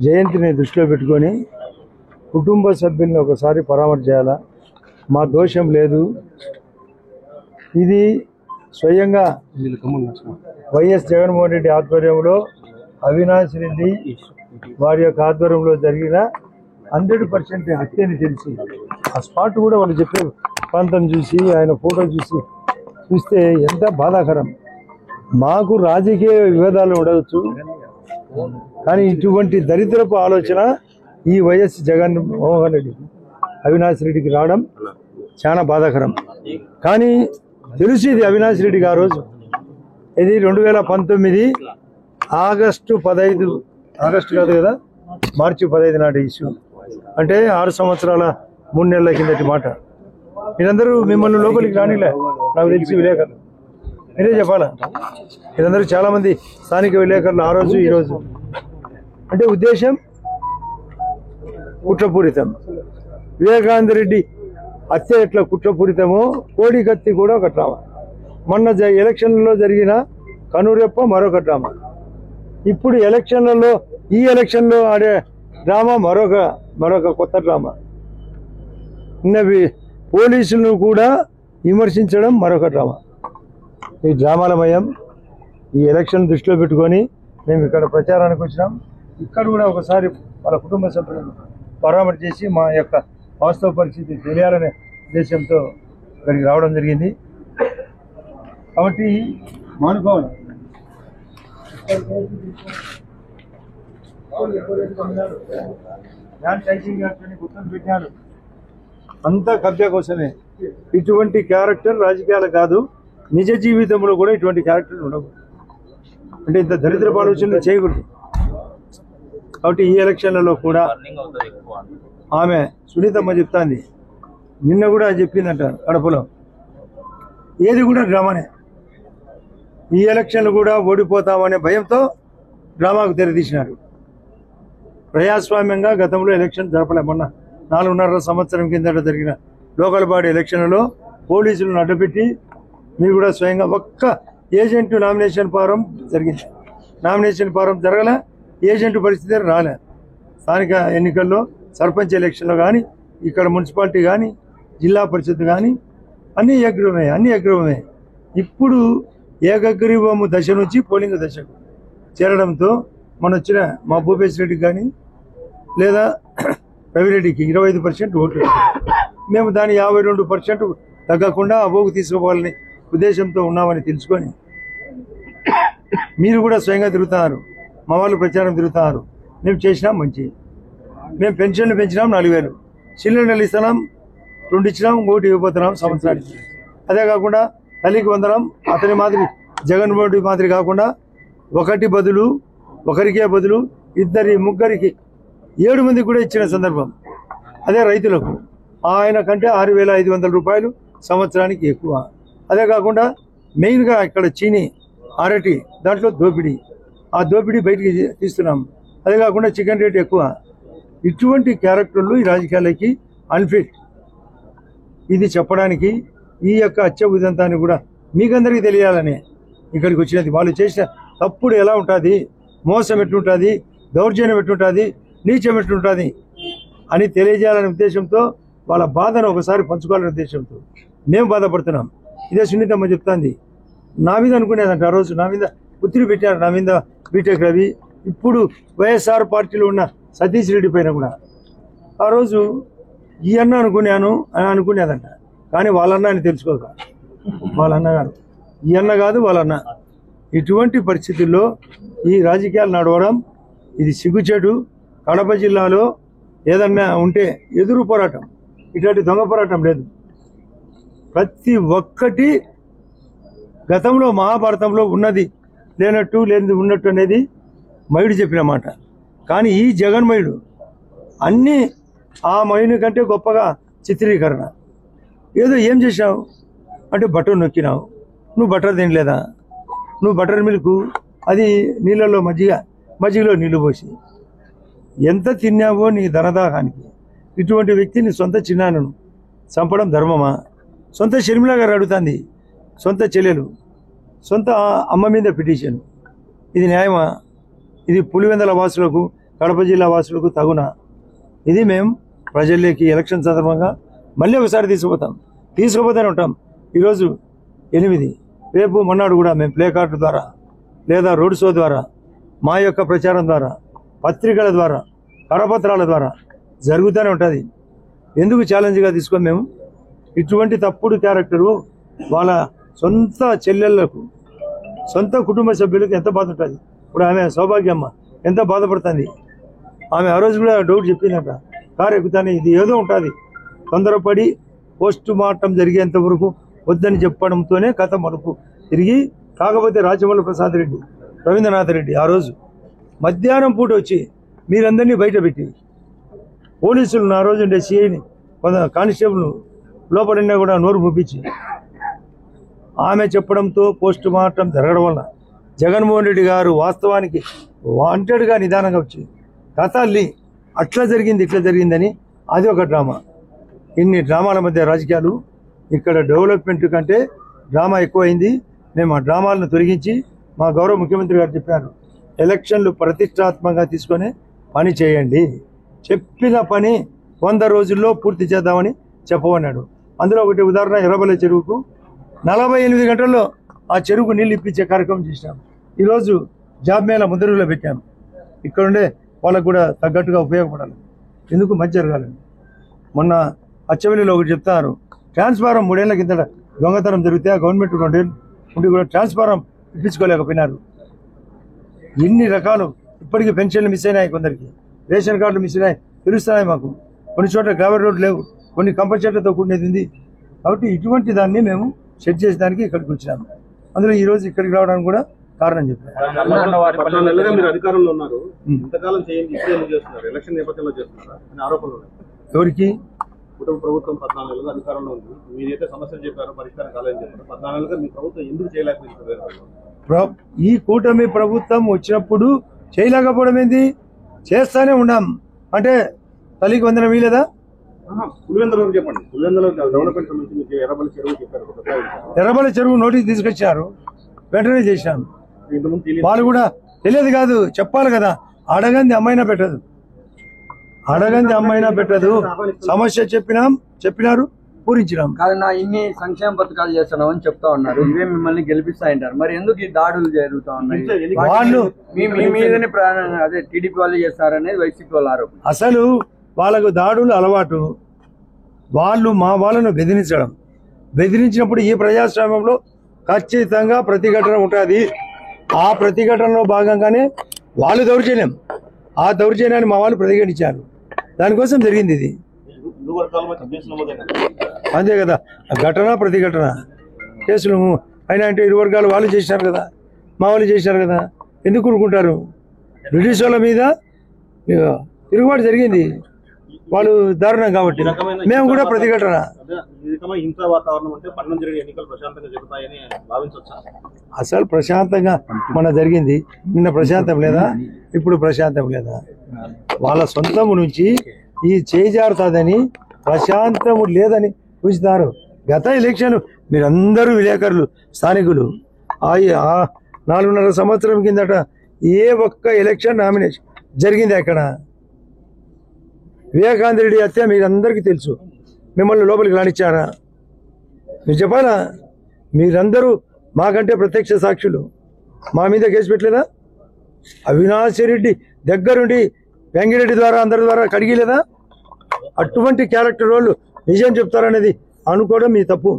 జయంతిని దృష్టిలో పెట్టుకొని కుటుంబ సభ్యుల్ని ఒకసారి పరామర్శ చేయాలా. మా దోషం లేదు. ఇది స్వయంగా వైఎస్ జగన్మోహన్ రెడ్డి ఆధ్వర్యంలో అవినాష్ రెడ్డి వారి యొక్క ఆధ్వర్యంలో జరిగిన 100% హత్యని తెలిసి ఆ స్పాట్ కూడా వాళ్ళు చెప్పే ప్రాంతం చూసి ఆయన ఫోటో చూస్తే ఎంత బాధాకరం. మాకు రాజకీయ విభేదాలు ఉండవచ్చు, కానీ ఇటువంటి దరిద్రపు ఆలోచన ఈ వైఎస్ జగన్మోహన్ రెడ్డి అవినాష్ రెడ్డికి రావడం చాలా బాధాకరం. కానీ తెలుసు ఇది అవినాష్ రెడ్డికి ఆ రోజు ఇది 2019 ఆగస్టు 15 ఆగస్టు కాదు కదా, మార్చి 15 నాటి ఇష్యూ. అంటే 6 సంవత్సరాల 3 నెలల కిందటి మాట. మీరందరూ మిమ్మల్ని లోపలికి రానిలే, నాకు తెలిసి విలేకరులు మీరే చెప్పాలా. మీరందరూ చాలామంది స్థానిక విలేకరులు ఆ రోజు ఈరోజు. అంటే ఉద్దేశం కుట్రపూరితం. వివేకానంద రెడ్డి హత్య ఎట్లా కుట్రపూరితమో కోడి కత్తి కూడా ఒక డ్రామా. మొన్న ఎలక్షన్లలో జరిగిన కనురెప్ప మరొక డ్రామా. ఇప్పుడు ఈ ఎలక్షన్లో ఆడే డ్రామా మరొక కొత్త డ్రామా. ఇన్నవి పోలీసులను కూడా విమర్శించడం మరొక డ్రామా. ఈ డ్రామాలమయం. ఈ ఎలక్షన్ దృష్టిలో పెట్టుకొని మేము ఇక్కడ ప్రచారానికి వచ్చినాం. ఇక్కడ కూడా ఒకసారి వాళ్ళ కుటుంబ సభ్యులను పరామర్శ చేసి మా యొక్క వాస్తవ పరిస్థితి తెలియాలనే ఉద్దేశంతో ఇక్కడికి రావడం జరిగింది. కాబట్టి మానుకోవాలి. గుర్తులు పెట్టినాడు అంతా కబ్జా కోసమే. ఇటువంటి క్యారెక్టర్ రాజకీయాలు కాదు, నిజ జీవితంలో కూడా ఇటువంటి క్యారెక్టర్లు ఉండవు. అంటే ఇంత దరిద్రపు ఆలోచనలు చేయకూడదు. కాబట్టి ఈ ఎలక్షన్లలో కూడా ఆమె సునీతమ్మ చెప్తాంది, నిన్న కూడా చెప్పిందంట కడపలో, ఏది కూడా డ్రామానే. ఈ ఎలక్షన్లు కూడా ఓడిపోతామనే భయంతో డ్రామాకు తెరదీసినారు. ప్రజాస్వామ్యంగా గతంలో ఎలక్షన్ జరపలే. మొన్న 4.5 సంవత్సరం కిందట జరిగిన లోకల్ బాడీ ఎలక్షన్లలో పోలీసులను అడ్డుపెట్టి మీరు కూడా స్వయంగా ఒక్క ఏజెంట్ నామినేషన్ ఫారం జరిగింది. నామినేషన్ ఫారం జరగలే, ఏజెంట్ పరిస్థితి రాలే. స్థానిక ఎన్నికల్లో సర్పంచ్ ఎలక్షన్లో కానీ, ఇక్కడ మున్సిపాలిటీ కానీ, జిల్లా పరిషత్ కానీ అన్నీ అగ్రవమే. ఇప్పుడు ఏకగ్రీవము దశ నుంచి పోలింగ్ దశకు చేరడంతో మన వచ్చిన మా భూపేశ్ రెడ్డికి కానీ లేదా రవిరెడ్డికి 25% ఓట్లు. మేము దాని 52% తగ్గకుండా అబోగు తీసుకోవాలని ఉద్దేశంతో ఉన్నామని తెలుసుకొని మీరు కూడా స్వయంగా తిరుగుతున్నారు, మా వాళ్ళు ప్రచారం తిరుగుతున్నారు. మేము చేసినాం మంచి. మేము పెన్షన్లు పెంచినాం 4,000, సిలిండర్లు ఇస్తున్నాం 2 ఇచ్చినాం, 1 ఇవ్వబోతున్నాం సంవత్సరానికి. అదే కాకుండా తల్లికి వందనం అతని మాదిరి జగన్మోహన్ రెడ్డి మాదిరి కాకుండా ఒకరికే బదులు 2, 3 7 మందికి కూడా ఇచ్చిన సందర్భం. అదే రైతులకు ఆయన కంటే 6,500 రూపాయలు సంవత్సరానికి ఎక్కువ. అదే కాకుండా మెయిన్గా ఇక్కడ చీని అరటి దాంట్లో దోపిడీ, ఆ దోపిడీ బయటికి తీస్తున్నాం. అదే కాకుండా చికెన్ రేట్ ఎక్కువ. ఇటువంటి క్యారెక్టర్లు ఈ రాజకీయాలకి అన్ఫిట్. ఇది చెప్పడానికి ఈ యొక్క హత్య ఉదంతాన్ని కూడా మీకందరికీ తెలియాలని ఇక్కడికి వచ్చినది. వాళ్ళు చేసిన తప్పుడు ఎలా ఉంటుంది, మోసం ఎట్లుంటుంది, దౌర్జన్యం ఎట్లుంటుంది, నీచం ఎట్లుంటుంది అని తెలియజేయాలనే ఉద్దేశంతో, వాళ్ళ బాధను ఒకసారి పంచుకోవాలనే ఉద్దేశంతో మేము బాధపడుతున్నాం. ఇదే సునీతమ్మ చెప్తాంది. నా మీద అనుకునేదంట ఆ రోజు, నా మీద ఒత్తిడి పెట్టారు, నా మీద బీటెక్ రవి, ఇప్పుడు వైఎస్ఆర్ పార్టీలో ఉన్న సతీష్ రెడ్డి పైన కూడా ఆ రోజు ఈ అన్న అనుకున్నాను అని అనుకునేదంట. కానీ వాళ్ళన్న అని తెలుసుకోక, వాళ్ళన్న కాదు, ఈ అన్న కాదు వాళ్ళన్న. ఇటువంటి పరిస్థితుల్లో ఈ రాజకీయాలు నడవడం ఇది సిగ్గుచేటు. కడప జిల్లాలో ఏదన్నా ఉంటే ఎదురు పోరాటం, ఇటువంటి దొంగ పోరాటం లేదు. ప్రతి ఒక్కటి గతంలో మహాభారతంలో ఉన్నది లేనట్టు, లేనిది ఉన్నట్టు అనేది మయుడు చెప్పిన మాట. కానీ ఈ జగన్మయుడు అన్నీ ఆ మయుని కంటే గొప్పగా చిత్రీకరణ. ఏదో ఏం చేసావు అంటే బటర్ నొక్కినావు, నువ్వు బటర్ తినలేదా, నువ్వు బటర్ మిల్క్ అది నీళ్ళలో మజ్జిగలో నీళ్లు పోసి ఎంత తిన్నావో నీ ధనదాహానికి. ఇటువంటి వ్యక్తిని సొంత చిన్నాన్నను చంపడం ధర్మమా? సొంత షర్మిల గారు అడుగుతుంది, సొంత చెల్లెలు, సొంత అమ్మ మీద పిటిషన్. ఇది న్యాయమా? ఇది పులివెందల వాసులకు కడప జిల్లా వాసులకు తగునా? ఇది మేము ప్రజల్లోకి ఎలక్షన్ సందర్భంగా మళ్ళీ ఒకసారి తీసుకుపోతూనే ఉంటాం. ఈరోజు 8, రేపు మొన్నాడు కూడా మేము ప్లే కార్డు ద్వారా లేదా రోడ్ షో ద్వారా మా యొక్క ప్రచారం ద్వారా పత్రికల ద్వారా కరపత్రాల ద్వారా జరుగుతూనే ఉంటుంది. ఎందుకు ఛాలెంజ్గా తీసుకొని మేము ఇటువంటి తప్పుడు క్యారెక్టరు వాళ్ళ సొంత చెల్లెళ్లకు సొంత కుటుంబ సభ్యులకు ఎంత బాధ ఉంటుంది. ఇప్పుడు ఆమె సౌభాగ్యమ్మ ఎంత బాధపడుతుంది. ఆమె ఆ రోజు కూడా డౌట్ చెప్పిందట, కారు ఎక్కుతానే ఇది ఏదో ఉంటుంది, తొందరపడి పోస్ట్ మార్టం జరిగేంత వరకు వద్దని చెప్పడంతోనే కథ మలుపు తిరిగి. కాకపోతే రాజమౌళి ప్రసాద్ రెడ్డి, రవీంద్రనాథ్ రెడ్డి ఆ రోజు మధ్యాహ్నం పూట వచ్చి మీరందరినీ బయట పెట్టి పోలీసులను ఆ రోజు ఉండే సిఐని కానిస్టేబుల్ లోపలన్నా కూడా నోరు ముప్పించి ఆమె చెప్పడంతో పోస్ట్ మార్టం జరగడం వల్ల జగన్మోహన్ రెడ్డి గారు వాస్తవానికి వాంటెడ్గా నిదానంగా వచ్చి కథ అల్లి అట్లా జరిగింది ఇట్లా జరిగిందని అది ఒక డ్రామా. ఇన్ని డ్రామాల మధ్య రాజకీయాలు, ఇక్కడ డెవలప్మెంట్ కంటే డ్రామా ఎక్కువైంది. మేము ఆ డ్రామాలను తొలగించి మా గౌరవ ముఖ్యమంత్రి గారు చెప్పారు, ఎలక్షన్లు ప్రతిష్టాత్మకంగా తీసుకొని పని చేయండి, చెప్పిన పని 100 రోజుల్లో పూర్తి చేద్దామని చెప్పమన్నాడు. అందులో ఒకటి ఉదాహరణ, ఎర్రబెల్లి చెరువుకు 48 గంటల్లో ఆ చెరువుకు నీళ్ళు ఇప్పించే కార్యక్రమం చేసినాం. ఈరోజు జాబ్ మేళ ముద్రలో పెట్టాం. ఇక్కడుండే వాళ్ళకు కూడా తగ్గట్టుగా ఉపయోగపడాలి, ఎందుకు మంచి జరగాలని. మొన్న అచ్చవెల్లిలో ఒకటి చెప్తారు, ట్రాన్స్ఫారం 3 ఏళ్ల కింద దొంగతనం జరిగితే ఆ గవర్నమెంట్ 2 ఏళ్ళు ఉండి కూడా ట్రాన్స్ఫారం ఇప్పించుకోలేకపోయినారు. ఇన్ని రకాలు ఇప్పటికీ పెన్షన్లు మిస్ అయినాయి, కొందరికి రేషన్ కార్డులు మిస్ అయినాయి, తెలుస్తున్నాయి మాకు. కొన్ని చోట్ల గ్రావెల్ రోడ్లు లేవు, కొన్ని కంపల్సరీలతో కూడినది ఉంది. కాబట్టి ఇటువంటి దాన్ని మేము సెట్ చేసేదానికి ఇక్కడికి వచ్చినాము. అందులో ఈ రోజు ఇక్కడికి రావడానికి కూడా కారణం చెప్పారు. ఎవరికి ప్రభుత్వం 14 నెలలుగా అధికారంలో ఉంది, మీరైతే సమస్యలు చెప్పారో పరిష్కారం కాలేదని చెప్పారు. 14 నెలలుగా మీ ప్రభుత్వం ఎందుకు చేయలేకపోయింది? ఈ కూటమి ప్రభుత్వం వచ్చినప్పుడు చేయలేకపోవడం ఏంది, చేస్తానే ఉన్నాం. అంటే తల్లికి వందనం వీలేదా? పులివెందులో చెప్పండి, పులివెందులో డెవలప్మెంట్ సంబంధించి ఎర్రబెల్లి చెరువు చెప్పారు, ఎర్రబెల్లి చెరువు నోటీస్ తీసుకొచ్చారు, వెంటనే చేశాం. వాళ్ళు కూడా తెలియదు కాదు, చెప్పాలి కదా. అడగంది అమ్మైనా పెట్టదు, అడగంది అమ్మైనా పెట్టదు. సమస్య చెప్పినారు, పూరించినాం. కాదన్నా, ఇన్ని సంక్షేమ పథకాలు చేస్తున్నాం అని చెప్తా ఉన్నారు, ఇవే మిమ్మల్ని గెలిపిస్తాయంటారు. మరి ఎందుకు ఈ దాడులు జరుగుతా ఉన్నాయి? వాళ్ళు మీ మీదనే అదే టీడీపీ వాళ్ళు చేస్తారనేది వైసీపీ వాళ్ళ ఆరోపణ. అసలు వాళ్ళకు దాడులు అలవాటు. వాళ్ళు మా వాళ్ళను బెదిరించినప్పుడు ఈ ప్రజాస్వామ్యంలో ఖచ్చితంగా ప్రతిఘటన ఉంటుంది. ఆ ప్రతిఘటనలో భాగంగానే వాళ్ళు దౌర్జన్యం, ఆ దౌర్జన్యాన్ని మా వాళ్ళు ప్రతిఘటించారు. దానికోసం జరిగింది ఇది. అంతే కదా, ఘటన ప్రతిఘటన కేసులు అయినా అంటే ఇరు వర్గాలు వాళ్ళు చేసినారు కదా, మా వాళ్ళు చేసినారు కదా, ఎందుకు ఊరుకుంటారు? బ్రిటిష్ వాళ్ళ మీద తిరుగుబాటు జరిగింది, వాళ్ళు దారుణం కాబట్టి మేము కూడా ప్రతిఘటన. అసలు ప్రశాంతంగా మన జరిగింది, నిన్న ప్రశాంతం లేదా, ఇప్పుడు ప్రశాంతం లేదా? వాళ్ళ సొంతము నుంచి ఈ చేజారుతుందని ప్రశాంతము లేదని చూస్తారు. గత ఎలక్షన్ మీరందరూ విలేకరులు, స్థానికులు, 4.5 సంవత్సరం కిందట ఏ ఒక్క ఎలక్షన్ నామినేషన్ జరిగింది అక్కడ? వివేకానంద రెడ్డి హత్య మీరందరికీ తెలుసు, మిమ్మల్ని లోపలికి రానిచ్చారా? మీరు చెప్పాలా? మీరందరూ మాకంటే ప్రత్యక్ష సాక్షులు, మా మీద కేసు పెట్టలేదా? అవినాష్ రెడ్డి దగ్గరుండి వెంగిరెడ్డి ద్వారా అందరి ద్వారా కడిగిలేదా? అటువంటి క్యారెక్టర్ వాళ్ళు నిజం చెప్తారనేది అనుకోవడం మీ తప్పు.